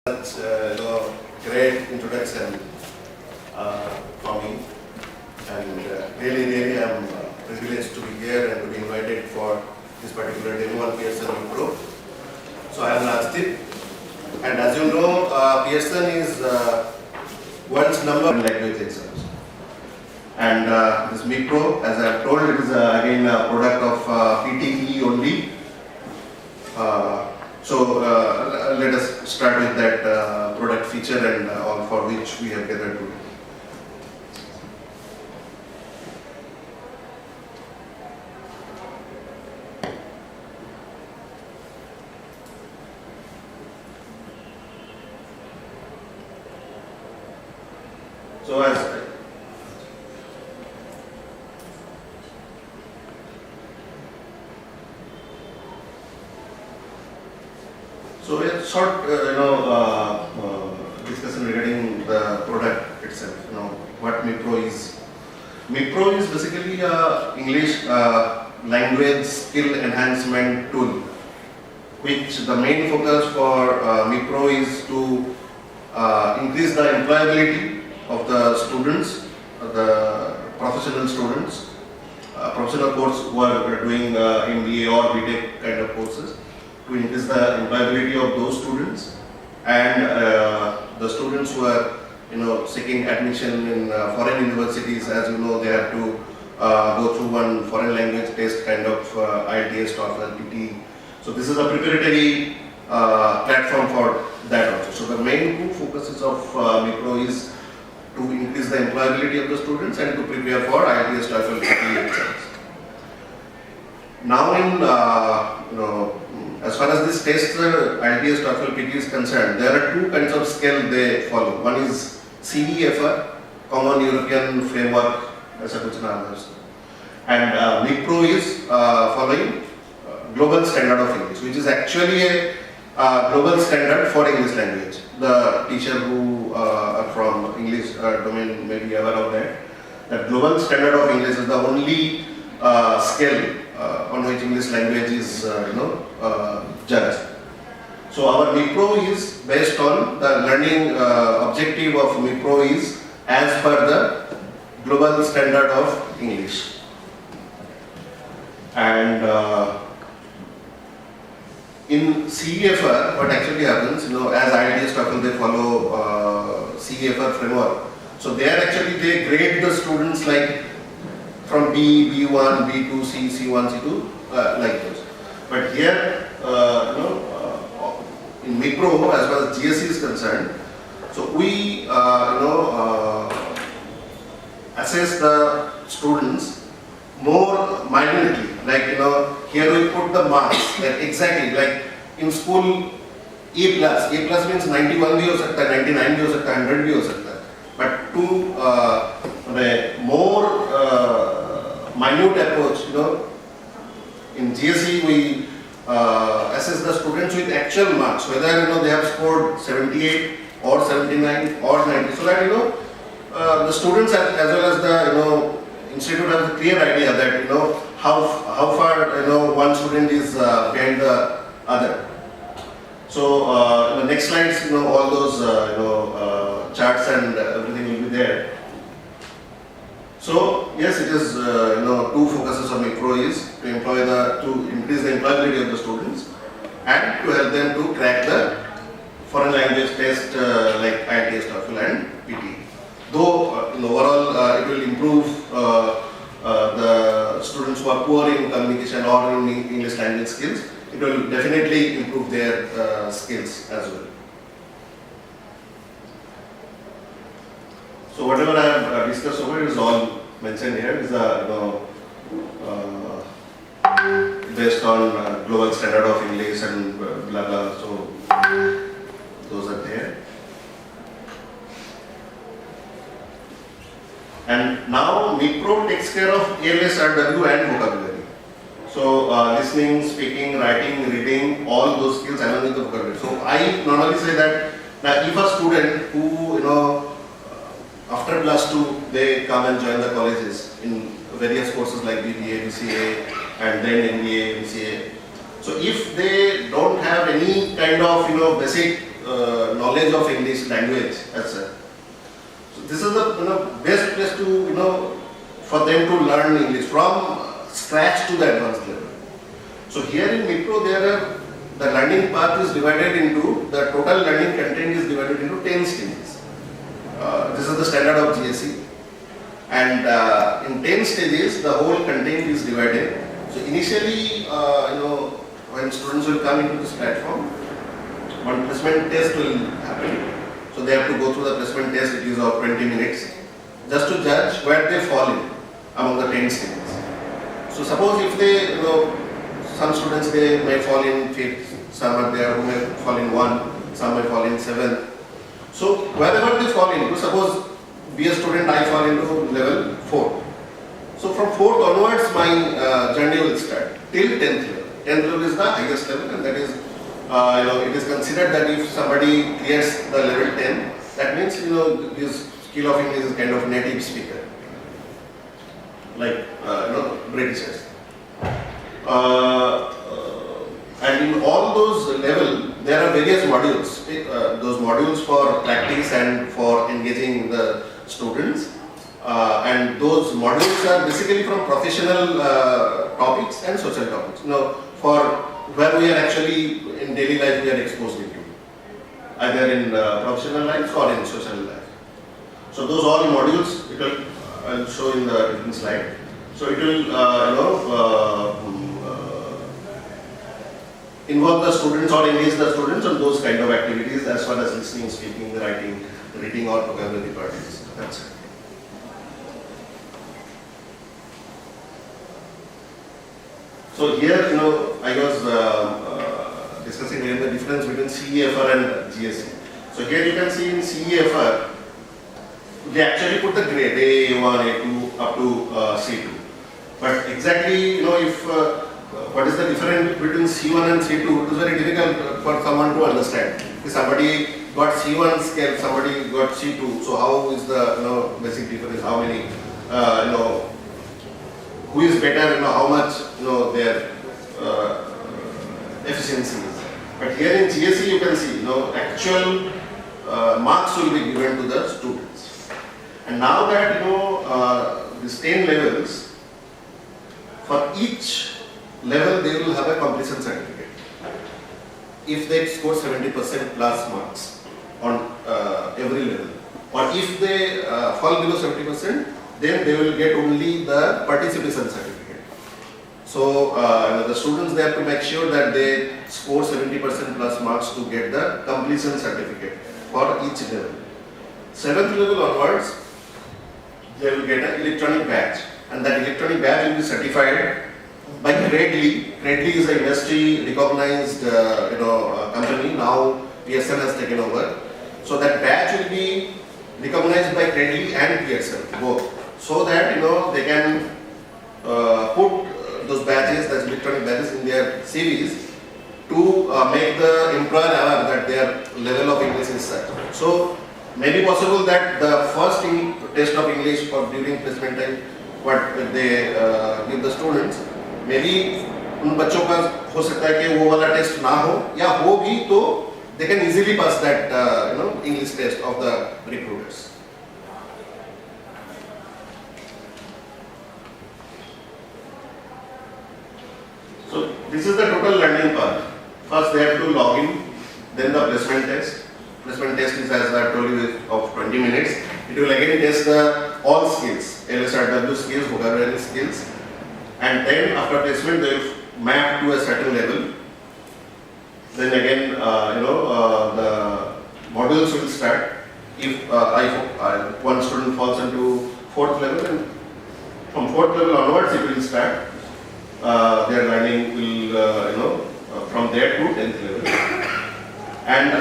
Great introduction for me, and really I'm privileged to be here and to be invited for this particular demo on Pearson MePro. So I am Rajdeep, and as you know, Pearson is world's number one language exams. And this MePro, as I have told, it is again a product of PTE only. So let us start with that product feature and all for which we have gathered today. So a short, discussion regarding the product itself. What MePro is. MePro is basically a English language skill enhancement tool, which the main focus for MePro is to increase the employability of the students, the professional students, professional course who are doing MBA or BTech kind of courses, to increase the employability of those students, and the students who are seeking admission in foreign universities. As you know, they have to go through one foreign language test kind of IELTS, TOEFL, PT. So this is a preparatory platform for that also. So the main two focuses of MePro is to increase the employability of the students and to prepare for IELTS, TOEFL, PT exams. Now in as far as this test IELTS, TOEFL, PT is concerned, there are two kinds of scale they follow. One is CEFR, Common European Framework, and MePro is following Global Standard of English, which is actually a global standard for English language. The teacher who are from English domain may be aware of that. That Global Standard of English is the only scale on which English language is judged. So our MePro is based on the learning objective of MePro is as per the Global Standard of English. And in CEFR, what actually happens, as IELTS, TOEFL, they follow CEFR framework. So there actually they grade the students like from B, B1, B2, C, C1, C2, like those. But here, in MePro, as far as GSE is concerned, so we, assess the students more minutely. Like, here we put the marks, like exactly, like in school, A plus means 91 bhi ho sakta hai, 99 bhi ho sakta hai, 100 bhi ho sakta hai. But to more minute approach, in GSE we assess the students with actual marks, whether they have scored 78 or 79 or 90, so that the students as well as the institute have a clear idea that how far one student is behind the other. So in the next slides, all those charts and everything will be there. So yes, it is two focuses of MePro is to increase the employability of the students and to help them to crack the foreign language test like IELTS, TOEFL and PT. Though overall it will improve the students who are poor in communication or in English language skills, it will definitely improve their skills as well. So whatever I have discussed over is all mentioned here is based on Global Standard of English and blah blah. So those are there. And now MePro takes care of ALS, RW and vocabulary. So listening, speaking, writing, reading, all those skills along with the vocabulary. So I normally say that if a student who after plus 2 they come and join the colleges in various courses like BBA, BCA and then MBA, MCA. So if they don't have any kind of basic knowledge of English language as such. So this is the best place to for them to learn English from scratch to the advanced level. So here in MePro the learning path is divided into, the total learning content is divided into 10 stages. This is the standard of GSE, and in 10 stages the whole content is divided. So initially, when students will come into this platform, one placement test will happen. So they have to go through the placement test. It is of 20 minutes, just to judge where they fall in among the 10 stages. So suppose if they, some students they may fall in 5th, some are there who may fall in 1, some may fall in 7th. So wherever they fall into, suppose be a student, I fall into level 4. So from 4th onwards my journey will start till 10th level. 10th level is the highest level, and that is, it is considered that if somebody clears the level 10, that means his skill of English is kind of native speaker, like Britishers. And in all those levels, there are various modules. Those modules for practice and for engaging the students. And those modules are basically from professional topics and social topics. For where we are actually in daily life we are exposed into, either in professional life or in social life. So those all modules, I'll show in the different slide. So it will involve the students or engage the students on those kind of activities as far as listening, speaking, writing, reading or vocabulary practice. That's it. So here, I was discussing here the difference between CEFR and GSE. So here you can see in CEFR, they actually put the grade A1, A2 up to C2. But exactly, if what is the difference between C1 and C2, it is very difficult for someone to understand. If somebody got C1 scale, somebody got C2. So how is the basic difference? How many who is better, how much their efficiency is. But here in GSE you can see actual marks will be given to the students. And now that these 10 levels, for each level they will have a completion certificate. If they score 70% plus marks on every level, or if they fall below 70%, then they will get only the participation certificate. So the students, they have to make sure that they score 70% plus marks to get the completion certificate for each level. 7th level onwards, they will get an electronic badge, and that electronic badge will be certified by Credly. Credly is an industry recognized company. Now Pearson has taken over. So that badge will be recognized by Credly and Pearson both, so that they can put those badges, those electronic badges, in their CVs to make the employer aware that their level of English is such. So maybe possible that the first test of English for during placement time, what they give the students, maybe उन बच्चों का हो सकता है कि वो वाला test ना हो, या हो भी तो they can easily pass that English test of the recruiters. So this is the total learning path. First they have to log in, then the placement test. Placement test is, as I told you, of 20 minutes. It will again test all skills, LSRW skills, vocabulary skills, and then after placement they will map to a certain level. Then again, the modules will start. If one student falls into 4th level, and from 4th level onwards it will start. Their learning will, from there to 10th level. And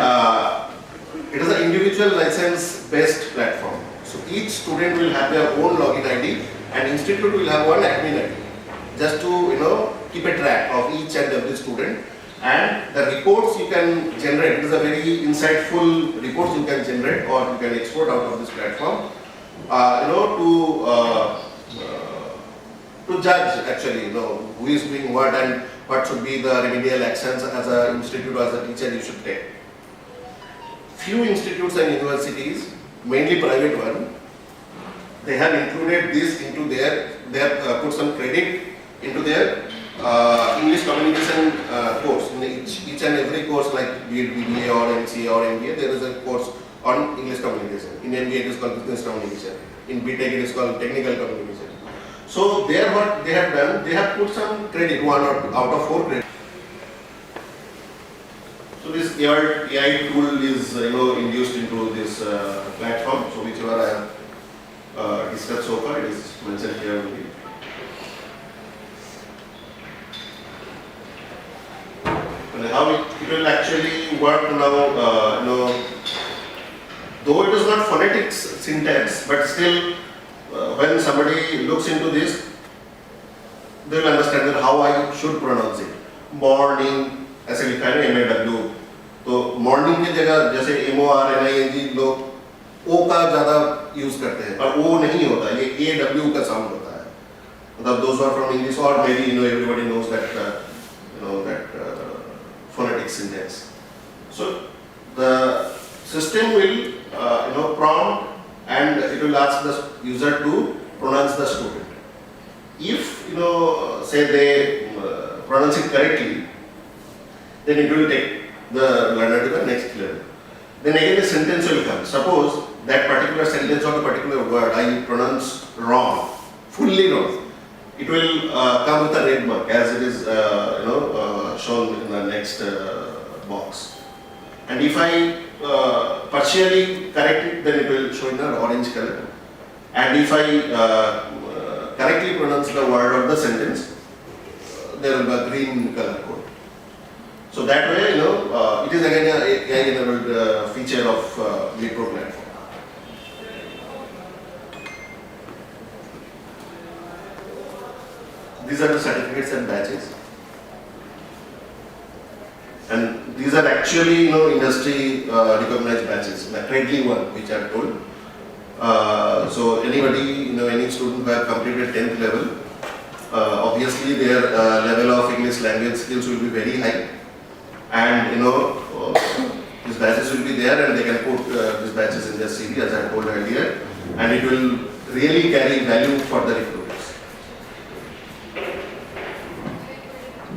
it is an individual license-based platform. So each student will have their own login ID, and institute will have one admin ID, just to keep a track of each and every student. And the reports you can generate, it is a very insightful reports you can generate or you can export out of this platform, to judge actually, who is doing what and what should be the remedial actions as an institute or as a teacher you should take. few institutes and universities, mainly private one, they have included this into they have put some credit into their English communication course. In each and every course, like be it BBA or MCA or MBA, there is a course on English communication. In MBA it is called business communication. In BTech it is called technical communication. So there what they have done, they have put some credit, 1 or 2 out of 4 credit. So this AI tool is induced into this platform. So whichever I have discussed so far, it is mentioned here only. And how it will actually work now, though it is not phonetics syntax, but still when somebody looks into this, they will understand that how I should pronounce it. Morning ऐसे लिखा है MAW, तो morning की जगह जैसे MORNING लोग O का ज़्यादा यूज़ करते हैं, पर O नहीं होता, ये AW का साउंड होता है. मतलब those who are from English or maybe everybody knows that phonetic syntax. So the system will prompt and it will ask the user to pronounce the student. If say they pronounce it correctly, then it will take the learner to the next level. Then again a sentence will come. Suppose that particular sentence or the particular word I pronounce wrong, fully wrong. It will come with a red mark as it is shown in the next box. And if I partially correct it, then it will show in an orange color. And if I correctly pronounce the word or the sentence, there will be a green color code. So that way, it is again a AI-enabled feature of MePro platform. These are the certificates and badges, and these are actually industry recognized badges, like Credly one, which I told. So anybody, any student who have completed 10th level, obviously their level of English language skills will be very high, and these badges will be there, and they can put these badges in their CV, as I told earlier, and it will really carry value for the recruiters.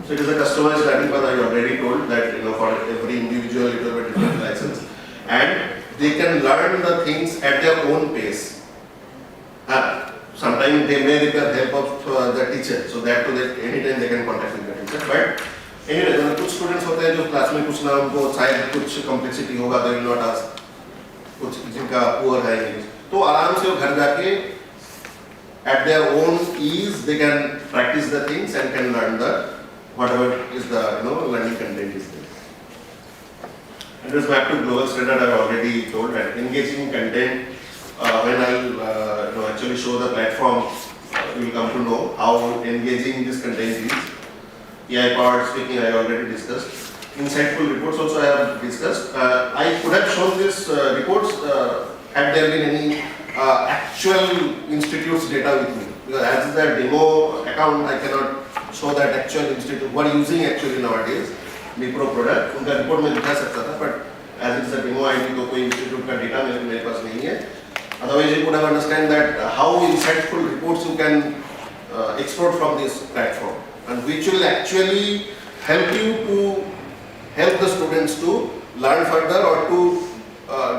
So it is a customized learning path. I already told that for every individual it will be a different license, and they can learn the things at their own pace. Sometimes they may require help of the teacher, so that to that anytime they can contact with the teacher. But anyway, कुछ students होते हैं जो class में कुछ ना उनको शायद कुछ complexity होगा, they will not ask, कुछ जिनका poor है इंग्लिश, तो आराम से वो घर जाके at their own ease they can practice the things and can learn the whatever is the learning content is there. And just back to global standard, I have already told that engaging content. When I'll actually show the platform, you will come to know how engaging this content is. AI powered speaking I already discussed. Insightful reports also I have discussed. I could have shown this reports had there been any actual institutes data with me. Because as the demo account, I cannot show that actual institute what using actually nowadays MePro product. उनका report में दिखा सकता था, but as it is a demo ID तो कोई institute का data मेरे पास नहीं है. Otherwise, you could have understand that how insightful reports you can export from this platform, and which will actually help you to help the students to learn further or to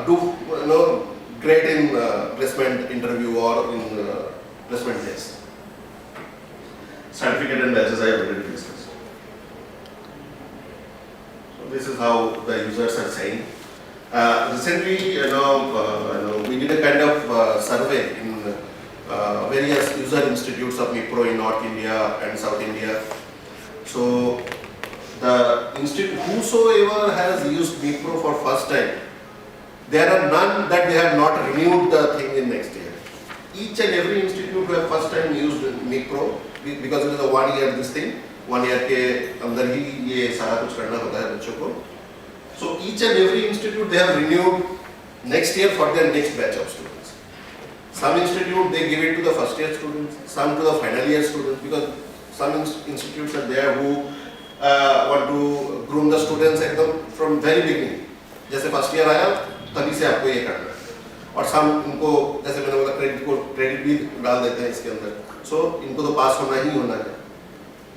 do great in placement interview or in placement test. Certificate and badges I have already discussed. So this is how the users are saying. Recently, we did a kind of survey in various user institutes of MePro in North India and South India. So the institute, whosoever has used MePro for first time, there are none that they have not renewed the thing in next year. Each and every institute who have first time used MePro, because it is a 1 year this thing, 1 year के अंदर ही ये सारा कुछ करना होता है बच्चों को. So each and every institute they have renewed next year for their next batch of students. Some institute they give it to the first year students, some to the final year students, because some institutes are there who want to groom the students एकदम from very beginning. जैसे first year आया तभी से आपको ये करना है। और सम इनको जैसे मैंने बोला क्रेडिट भी डाल देते हैं इसके अंदर। सो इनको तो पास होना ही होना है,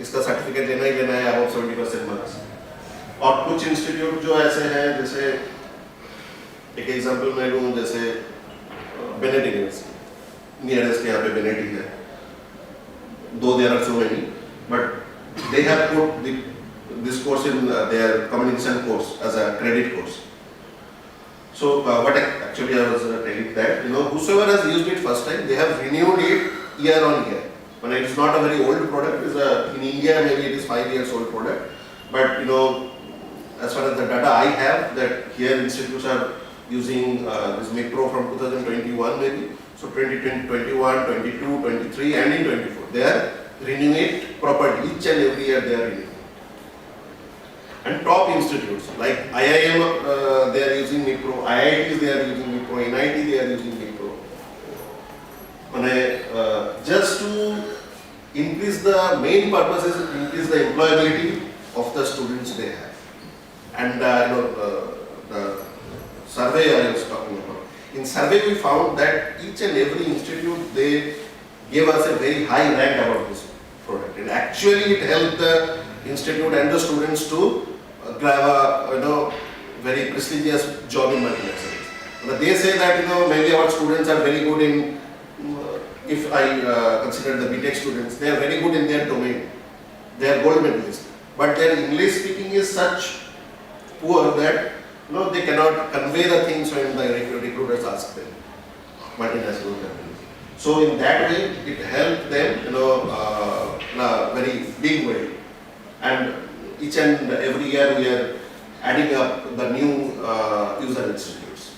इसका सर्टिफिकेट लेना ही लेना है अबाउट 70% मार्क्स। और कुछ इंस्टीट्यूट जो ऐसे हैं, जैसे एक एग्जांपल मैं लूँ, जैसे बेनेट यूनिवर्सिटी नियरेस्ट यहाँ पे बेनेट ही है, though there are so many, but they have put this course in their communication course as a credit course. So what actually I was telling that, whosoever has used it first time, they have renewed it year on year. When it is not a very old product, in India maybe it is 5 years old product, but as far as the data I have, that here institutes are using this MePro from 2021 maybe. So 2020, 21, 22, 23 and in 24. They are renewing it properly, each and every year they are renewing. And top institutes like IIM, they are using MePro, IITs they are using MePro, NIT they are using MePro. Just to increase the main purpose is increase the employability of the students they have. And the survey I was talking about. In survey we found that each and every institute, they gave us a very high rank about this product, and actually it helped the institute and the students to grab a very prestigious job in multinationals. But they say that maybe our students are very good in, if I consider the BTech students, they are very good in their domain, they are gold medalists, but their English speaking is such poor that they cannot convey the things when the recruiters ask them, multinational companies. So in that way, it helped them, in a very big way. And each and every year we are adding up the new user institutes.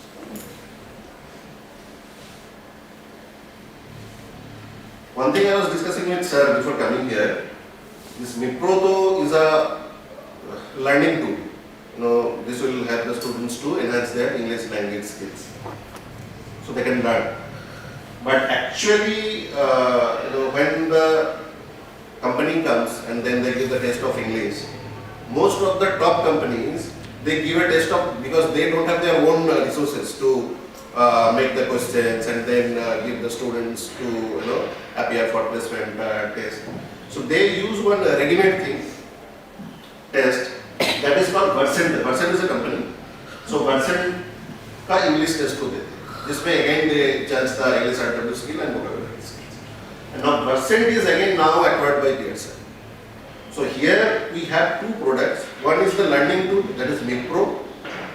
One thing I was discussing with sir before coming here, this MePro is a learning tool. This will help the students to enhance their English language skills, so they can learn. But actually, when the company comes and then they give the test of English, most of the top companies, they give a test of, because they don't have their own resources to make the questions and then give the students to appear for placement test. So they use one ready-made thing, test, that is called Pearson. Pearson is a company. So Pearson का English test को देते हैं, जिसमें again they judge the English RW skill and vocabulary skills. And now Pearson is again now acquired by Pearson. So here we have two products. One is the learning tool, that is MePro.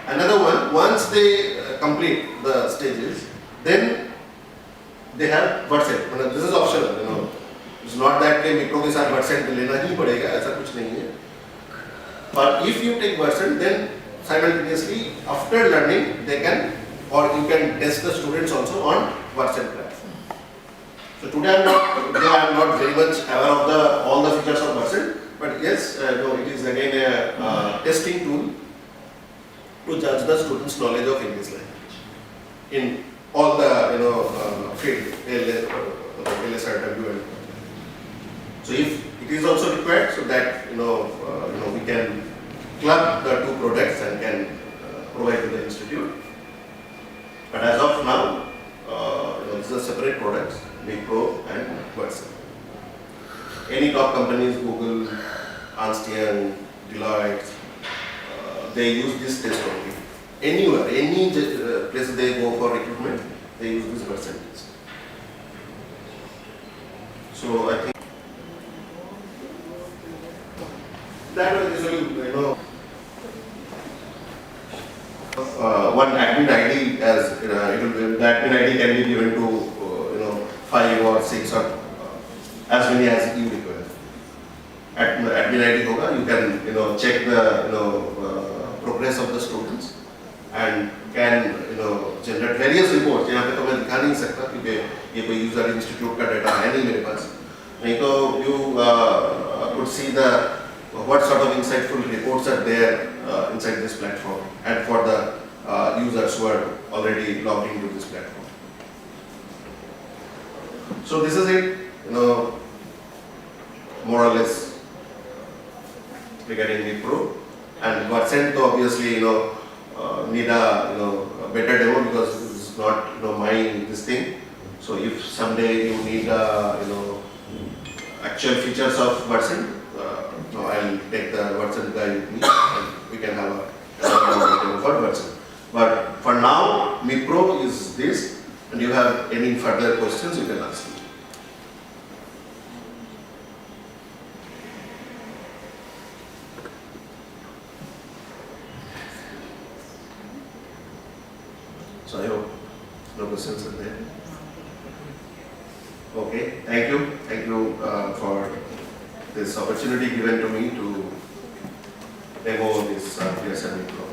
Another one, once they complete the stages, then they have Pearson. This is optional. It's not that MePro के साथ Pearson लेना ही पड़ेगा, ऐसा कुछ नहीं है. But if you take Pearson, then simultaneously after learning they can, or you can test the students also on Pearson platform. So today I am not very much aware of all the features of Pearson, but yes, it is again a testing tool to judge the students' knowledge of English language in all the field, LSRW and. So if it is also required, so that we can club the two products and can provide to the institute. But as of now, these are separate products, MePro and Pearson. Any top companies, Google, Ernst & Young, Deloitte, they use this test only. Anywhere, any place they go for recruitment, they use this Pearson test. So I think that usually, one admin ID, as the admin ID can be given to 5 or 6 or as many as you require. Admin ID hoga, you can check the progress of the students and can generate various reports. यहाँ पे तो मैं दिखा नहीं सकता क्योंकि ये कोई user institute का data है नहीं मेरे पास. नहीं तो you could see what sort of insightful reports are there inside this platform and for the users who are already logged into this platform. So this is it, more or less regarding MePro. And Pearson, obviously, need a better demo because it's not my this thing. So if someday you need actual features of Watson, I'll take the Watson guy with me and we can have a demo for Watson. But for now, MePro is this, and you have any further questions you can ask me. So I hope no questions are there. Okay, thank you for this opportunity given to me to demo this Pearson MePro.